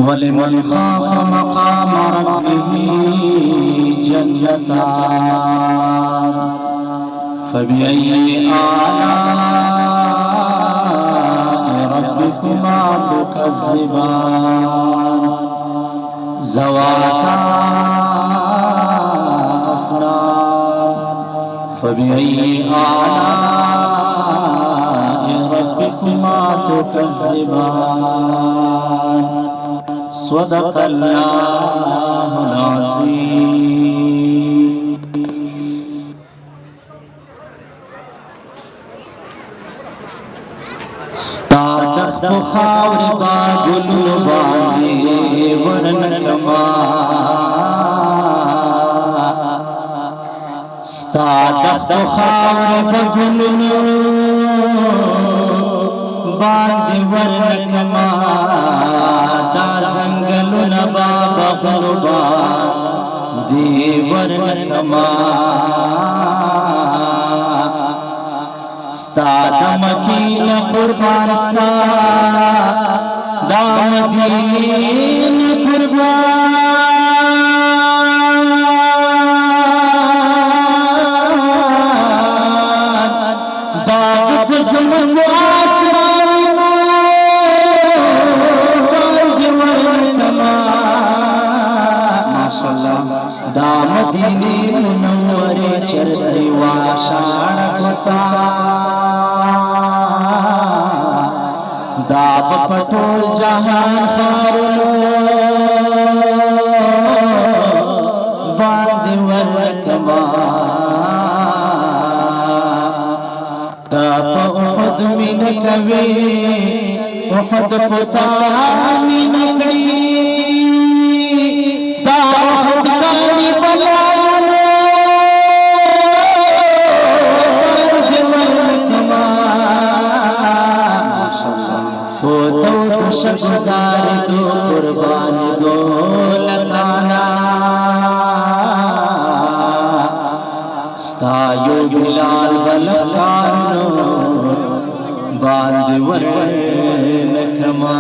ولمن خاف مقام ربه جنتان فبأي آلاء ربكما تكذبان ذواتا أفنان فبأي آلاء ربكما تكذبان صدق الله العظيم. ستادخ بخاور باگل باندې ورنکما ستادخ بخاور باگل باندې ورنکما دا زنګلونه بابا غلبا دی ورنکما ستا د مکینه قربان ستا دا مدینه قربان دا د زمون دا مدینه منوره چرته واشان کوسا دا پټول جهان خارلو باندې ورکما دا په خود مين کوي او خود پتا مين کړی شبزار دو قربان دو لتانا ستایو بلال بلخانو باند ورنکما